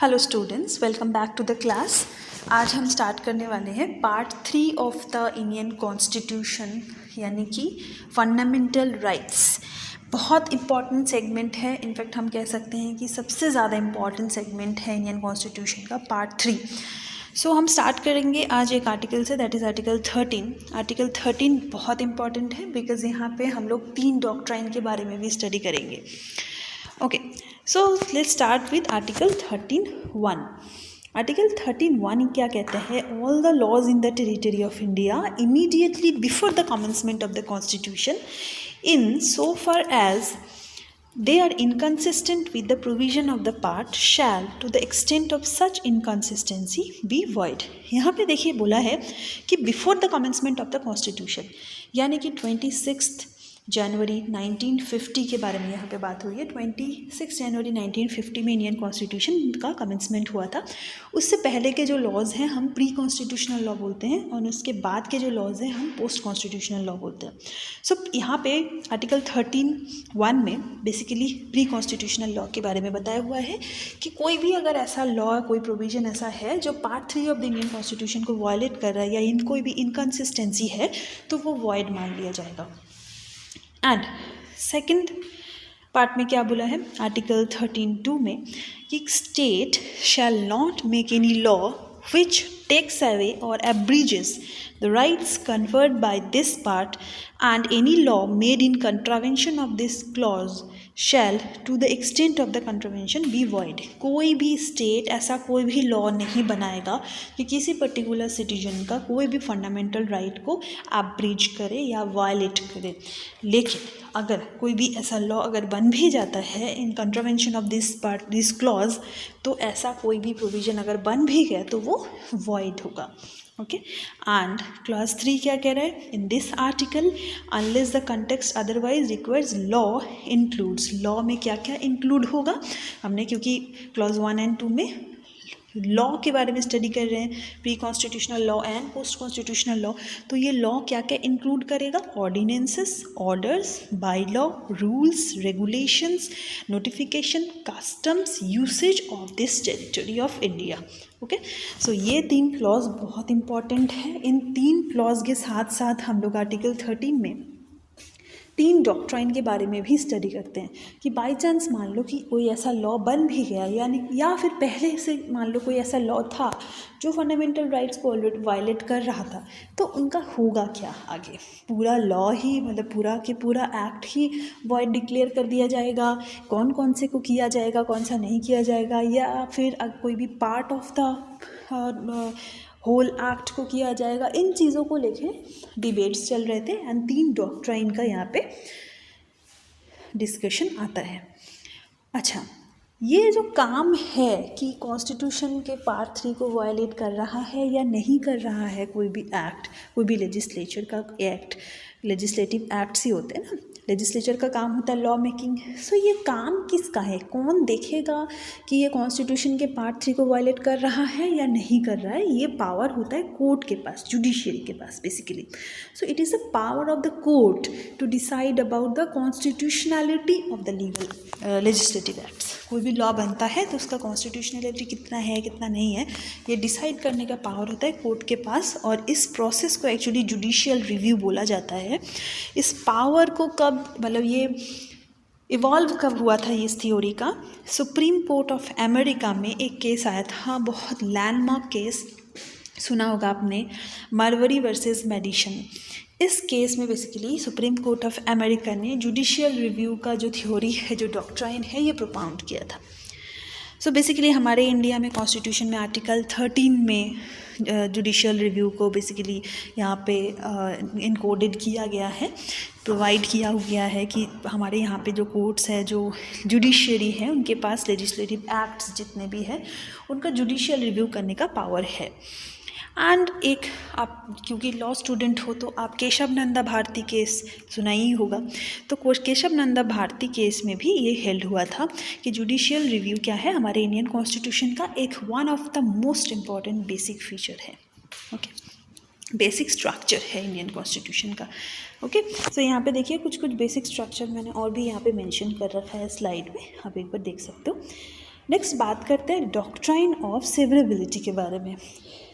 Hello students, welcome back to the class. आज हम start करने वाले हैं part 3 of the Indian constitution, यानी कि फंडामेंटल राइट्स। बहुत इम्पॉर्टेंट सेगमेंट है, इनफैक्ट हम कह सकते हैं कि सबसे ज़्यादा इम्पॉर्टेंट सेगमेंट है इंडियन कॉन्स्टिट्यूशन का, पार्ट 3। सो हम स्टार्ट करेंगे आज एक आर्टिकल से, दैट इज़ आर्टिकल 13। आर्टिकल 13 बहुत इंपॉर्टेंट है बिकॉज यहाँ पे हम लोग 3 डॉक्ट्राइन के बारे में भी स्टडी करेंगे। Okay, so let's start with Article 13(1). Article 13(1) क्या कहता है? All the laws in the territory of India immediately before the commencement of the Constitution, in so far as they are inconsistent with the provision of the part, shall to the extent of such inconsistency be void। यहाँ पे देखिए बोला है कि before the commencement of the constitution, यानी कि 26 जनवरी 1950 के बारे में यहाँ पे बात हो रही है। 26 जनवरी 1950 में इंडियन कॉन्स्टिट्यूशन का कमेंसमेंट हुआ था। उससे पहले के जो लॉज हैं हम प्री कॉन्स्टिट्यूशनल लॉ बोलते हैं, और उसके बाद के जो लॉज हैं हम पोस्ट कॉन्स्टिट्यूशनल लॉ बोलते हैं। सो यहाँ पे आर्टिकल 13(1) में बेसिकली प्री कॉन्स्टिट्यूशनल लॉ के बारे में बताया हुआ है कि कोई भी अगर ऐसा लॉ, कोई प्रोविजन ऐसा है जो part 3 of the Indian constitution को वायलेट कर रहा है या इन कोई भी इनकन्सिस्टेंसी है तो वो वॉइड मान लिया जाएगा। एंड सेकेंड पार्ट में क्या बोला है आर्टिकल 13(2) में कि state shall not make any law which takes away or abridges the rights conferred by this part, and any law made in contravention of this clause shall to the extent of the contravention be void। कोई भी state ऐसा कोई भी law नहीं बनाएगा कि किसी particular citizen का कोई भी फंडामेंटल राइट को एब्रिज करे या वायलेट करे। लेकिन अगर कोई भी ऐसा लॉ अगर बन भी जाता है इन contravention of this part, this clause, तो ऐसा कोई भी प्रोविजन अगर बन भी गया तो वो वॉइड होगा। ओके, एंड क्लॉज 3 क्या कह रहा है? In this article unless the context otherwise requires law includes. Law में क्या क्या इंक्लूड होगा हमने, क्योंकि क्लॉज 1 एंड 2 में लॉ के बारे में स्टडी कर रहे हैं, pre constitutional law and post constitutional law. तो ये लॉ क्या क्या इंक्लूड करेगा? Ordinances, orders, by law, rules, regulations, notification, customs, usage of this territory of India. Okay, so ये 3 क्लॉज बहुत इंपॉर्टेंट है। इन 3 क्लॉज के साथ साथ हम लोग आर्टिकल 13 में 3 डॉक्ट्राइन के बारे में भी स्टडी करते हैं कि बाई चांस मान लो कि कोई ऐसा लॉ बन भी गया, यानी या फिर पहले से मान लो कोई ऐसा लॉ था जो फंडामेंटल राइट्स को वायलेट कर रहा था, तो उनका होगा क्या आगे? पूरा लॉ ही, मतलब पूरा के पूरा एक्ट ही वॉइड डिक्लेयर कर दिया जाएगा? कौन कौन से को किया जाएगा, कौन सा नहीं किया जाएगा? या फिर कोई भी part of the whole act को किया जाएगा? इन चीज़ों को लेके डिबेट्स चल रहे थे एंड 3 डॉक्ट्राइन का यहाँ पे डिस्कशन आता है। अच्छा, ये जो काम है कि कॉन्स्टिट्यूशन के पार्ट 3 को वायलेट कर रहा है या नहीं कर रहा है कोई भी एक्ट, कोई भी लेजिस्लेचर का एक्ट, लेजिस्लेटिव एक्ट्स ही होते हैं ना, लेजिस्लेचर का काम होता है लॉ मेकिंग। सो ये काम किसका है? कौन देखेगा कि ये कॉन्स्टिट्यूशन के पार्ट 3 को वायलेट कर रहा है या नहीं कर रहा है? ये पावर होता है कोर्ट के पास, जुडिशियरी के पास basically. So it is the power of the court to decide about the constitutionality of the legal legislative acts. कोई भी लॉ बनता है तो उसका कॉन्स्टिट्यूशनैलिटी कितना है कितना नहीं है, ये डिसाइड करने का पावर होता है कोर्ट के पास, और इस प्रोसेस को एक्चुअली जुडिशियल रिव्यू बोला जाता है। इस पावर को कब, मतलब ये इवॉल्व कब हुआ था इस थ्योरी का? सुप्रीम कोर्ट ऑफ अमेरिका में एक केस आया था, बहुत लैंडमार्क केस, सुना होगा आपने, मारवरी वर्सेस मेडिसन। इस केस में basically supreme court of America ने जुडिशियल रिव्यू का जो थ्योरी है, जो डॉक्ट्राइन है, ये प्रोपाउंड किया था। सो बेसिकली हमारे इंडिया में कॉन्स्टिट्यूशन में आर्टिकल 13 में जुडिशियल रिव्यू को बेसिकली यहाँ पे इनकोडेड किया गया है, प्रोवाइड किया गया है कि हमारे यहाँ पे जो कोर्ट्स है, जो जुडिशियरी है, उनके पास लेजिस्लेटिव एक्ट्स जितने भी हैं उनका जुडिशियल रिव्यू करने का पावर है। एंड एक, आप क्योंकि लॉ स्टूडेंट हो तो आप केशव नंदा भारती केस सुना ही होगा, तो केशव नंदा भारती केस में भी ये हेल्ड हुआ था कि जुडिशियल रिव्यू क्या है, हमारे इंडियन कॉन्स्टिट्यूशन का एक one of the most important basic feature है। ओके, बेसिक स्ट्रक्चर है इंडियन कॉन्स्टिट्यूशन का। ओके, सो यहाँ पे देखिए कुछ बेसिक स्ट्रक्चर मैंने और भी यहाँ पे मेंशन कर रखा है स्लाइड में, आप एक बार देख सकते हो। नेक्स्ट बात करते हैं डॉक्ट्राइन ऑफ सेवरेबिलिटी के बारे में।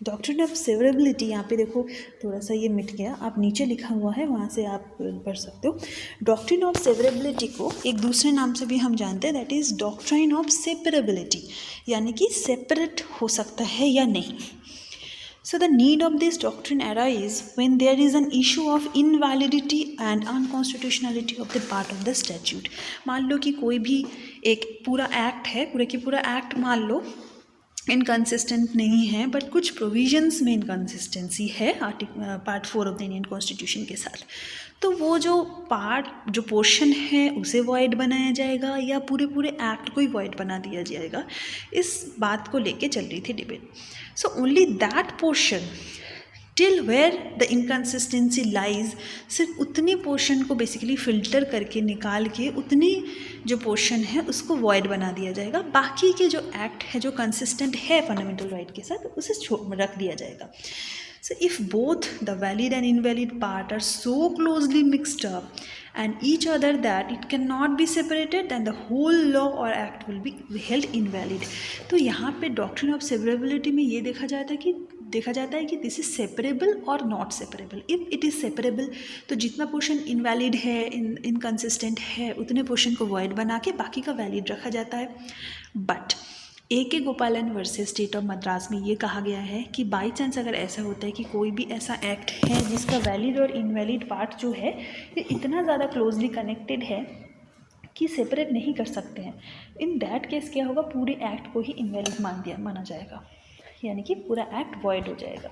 डॉक्ट्राइन ऑफ सेवरेबिलिटी, यहाँ पे देखो थोड़ा सा ये मिट गया, आप नीचे लिखा हुआ है वहाँ से आप पढ़ सकते हो। डॉक्ट्राइन ऑफ सेवरेबिलिटी को एक दूसरे नाम से भी हम जानते हैं, दैट इज़ डॉक्ट्राइन ऑफ सेपरेबिलिटी, यानी कि सेपरेट हो सकता है या नहीं। So the need of this doctrine arises when there is an issue of invalidity and unconstitutionality of the part of the statute. मान लो कि कोई भी एक पूरा एक्ट है, पूरे की पूरा एक्ट मान लो इनकन्सिस्टेंट नहीं है, बट कुछ प्रोविजंस में इनकन्सिस्टेंसी है part 4 of the Indian constitution के साथ, तो वो जो पोर्शन है उसे वॉइड बनाया जाएगा या पूरे एक्ट को ही वॉइड बना दिया जाएगा। इस बात को लेके चल रही थी debate. So only that portion till where the inconsistency lies, सिर्फ उतनी पोर्शन को बेसिकली फ़िल्टर करके निकाल के उतनी जो पोर्शन है उसको वॉइड बना दिया जाएगा। बाकी के जो एक्ट है जो कंसिस्टेंट है फंडामेंटल राइट के साथ उसे रख दिया जाएगा। So if both the valid and invalid part are so closely mixed up and each other that it cannot be separated, then the whole law or act will be held invalid. तो यहाँ पे doctrine of सेपरेबिलिटी में ये देखा जाता है कि this is separable और not separable. If it is separable तो जितना पोर्शन इनवैलिड है, इनकन्सिस्टेंट है, उतने पोर्शन को वॉइड बना के बाकी का वैलिड रखा जाता है। But A.K. गोपालन वर्सेस स्टेट ऑफ मद्रास में ये कहा गया है कि बाई चांस अगर ऐसा होता है कि कोई भी ऐसा एक्ट है जिसका वैलिड और इनवैलिड पार्ट जो है ये इतना ज़्यादा क्लोजली कनेक्टेड है कि सेपरेट नहीं कर सकते हैं, इन दैट केस क्या होगा, पूरे एक्ट को ही इनवैलिड माना जाएगा, यानी कि पूरा एक्ट वॉइड हो जाएगा।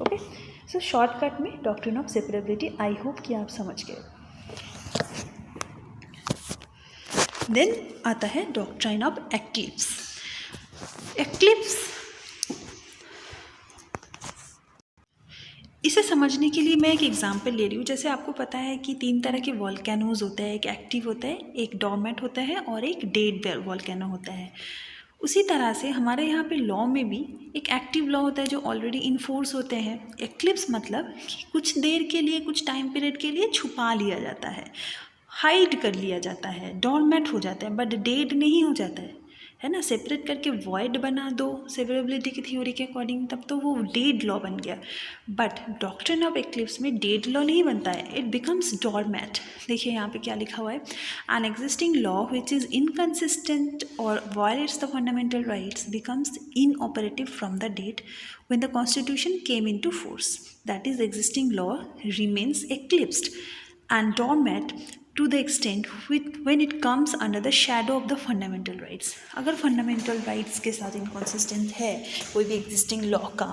ओके, सो शॉर्टकट में डॉक्ट्रिन ऑफ सेपरेबिलिटी आई होप कि आप समझ गए। देन आता है डॉक्ट्रिन ऑफ एक्लिप्स। एक्लिप्स, इसे समझने के लिए मैं एक एग्जांपल ले रही हूँ। जैसे आपको पता है कि 3 तरह के वॉल्केनोज होते हैं, एक एक्टिव होता है, एक डॉर्मेंट होता है और एक डेड वॉल्केनो होता है। उसी तरह से हमारे यहाँ पे लॉ में भी एक एक्टिव लॉ होता है जो ऑलरेडी इन फोर्स होते हैं। एक्लिप्स मतलब कि कुछ देर के लिए, कुछ टाइम पीरियड के लिए छुपा लिया जाता है, हाइड कर लिया जाता है, डॉर्मेंट हो जाता है, बट डेड नहीं हो जाता है ना। सेपरेट करके वॉइड बना दो सेपरेबिलिटी की थ्योरी के अकॉर्डिंग, तब तो वो डेड लॉ बन गया। बट डॉक्ट्रिन ऑफ एक्लिप्स में डेड लॉ नहीं बनता है, इट बिकम्स डॉर्मेट। देखिए यहाँ पे क्या लिखा हुआ है, an existing law which is inconsistent और violates the fundamental rights becomes inoperative from the date when the constitution came into force, that is existing law remains eclipsed and dormant to the extent when it comes under the shadow of the fundamental rights. अगर fundamental rights के साथ inconsistent है, कोई भी existing law का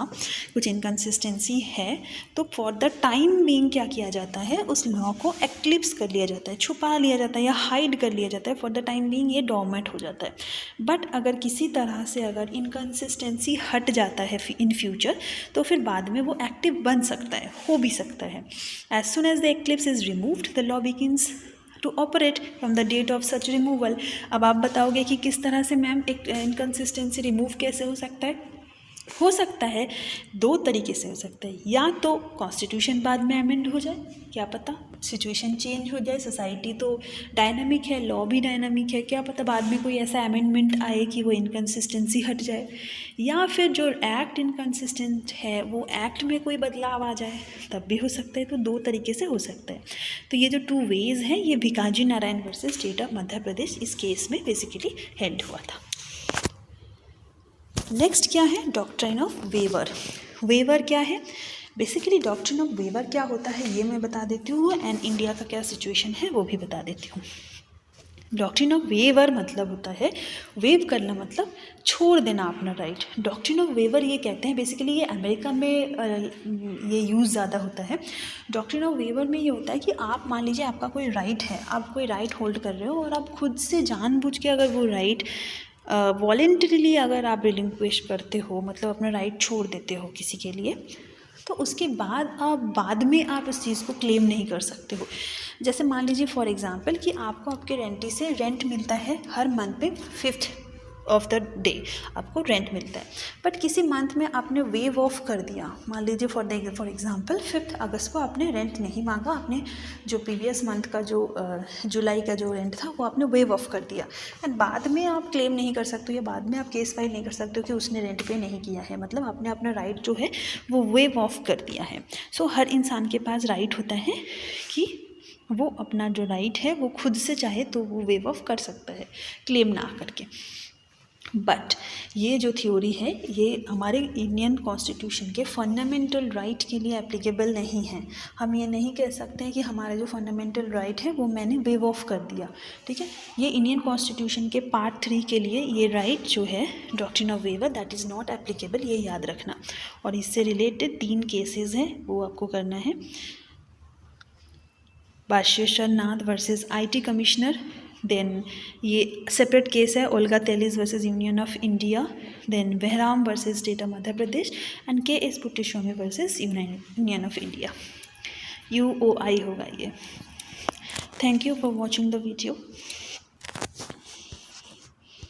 कुछ inconsistency है, तो for the time being क्या किया जाता है, उस law को eclipse कर लिया जाता है, छुपा लिया जाता है या hide कर लिया जाता है। for the time being ये dormant हो जाता है। but अगर किसी तरह से अगर inconsistency हट जाता है in future, तो फिर बाद में वो active बन सकता है, हो भी सकता है। as soon as the eclipse is removed, the law begins to operate from the date of such removal. अब आप बताओगे कि किस तरह से मैम एक इनकन्सिस्टेंसी रिमूव कैसे हो सकता है? हो सकता है 2 तरीके से हो सकता है, या तो कॉन्स्टिट्यूशन बाद में अमेंड हो जाए, क्या पता सिचुएशन चेंज हो जाए, सोसाइटी तो डायनामिक है, लॉ भी डायनामिक है, क्या पता बाद में कोई ऐसा अमेंडमेंट आए कि वो इनकन्सिस्टेंसी हट जाए, या फिर जो एक्ट इनकन्सिस्टेंट है वो एक्ट में कोई बदलाव आ जाए, तब भी हो सकता है। तो 2 तरीके से हो सकता है। तो ये जो 2 वेज हैं, ये Bhikaji Narayan versus state of Madhya Pradesh इस केस में बेसिकली हेल्ड हुआ था। नेक्स्ट क्या है, डॉक्ट्रिन ऑफ वेवर। वेवर क्या है? बेसिकली डॉक्ट्रिन ऑफ वेवर क्या होता है ये मैं बता देती हूँ, एंड इंडिया का क्या सिचुएशन है वो भी बता देती हूँ। डॉक्ट्रिन ऑफ वेवर मतलब होता है, वेव करना मतलब छोड़ देना अपना राइट। डॉक्ट्रिन ऑफ वेवर ये कहते हैं, बेसिकली ये अमेरिका में ये यूज़ ज़्यादा होता है। डॉक्ट्रिन ऑफ वेवर में ये होता है कि आप मान लीजिए आपका कोई राइट है, आप कोई राइट होल्ड कर रहे हो और आप खुद से जानबूझ के अगर वो राइट वॉलेंटरीली अगर आप रिलिंक्विश करते हो, मतलब अपना राइट छोड़ देते हो किसी के लिए, तो उसके बाद में आप उस चीज़ को क्लेम नहीं कर सकते हो। जैसे मान लीजिए फॉर एग्ज़ाम्पल कि आपको आपके रेंटी से रेंट मिलता है हर मंथ पे 5th ऑफ द डे आपको रेंट मिलता है। बट किसी मंथ में आपने वेव ऑफ कर दिया, मान लीजिए फॉर एग्जांपल 5 अगस्त को आपने रेंट नहीं मांगा, आपने जो प्रीवियस मंथ का जो जुलाई का जो रेंट था वो आपने वेव ऑफ कर दिया, एंड बाद में आप क्लेम नहीं कर सकते हो या बाद में आप केस फाइल नहीं कर सकते हो कि उसने रेंट पे नहीं किया है, मतलब आपने अपना राइट जो है वो वेव ऑफ कर दिया है। सो हर इंसान के पास राइट होता है कि वो अपना जो राइट है वो खुद से चाहे तो वो वेव ऑफ कर सकता है क्लेम ना करके। बट ये जो थ्योरी है ये हमारे इंडियन कॉन्स्टिट्यूशन के फंडामेंटल राइट के लिए एप्लीकेबल नहीं है। हम ये नहीं कह सकते हैं कि हमारा जो फंडामेंटल राइट है वो मैंने वेव ऑफ कर दिया, ठीक है। ये इंडियन कॉन्स्टिट्यूशन के पार्ट 3 के लिए ये राइट जो है doctrine of waiver that is not applicable, ये याद रखना। और इससे रिलेटेड 3 केसेस हैं वो आपको करना है। Bhashyeshwar Nath versus IT commissioner, then ये सेपरेट केस है Olga Tellis versus union of India, then Behram versus state of Madhya Pradesh, and KS Puttaswamy versus union of India. UOI होगा ये। Thank you for watching the video.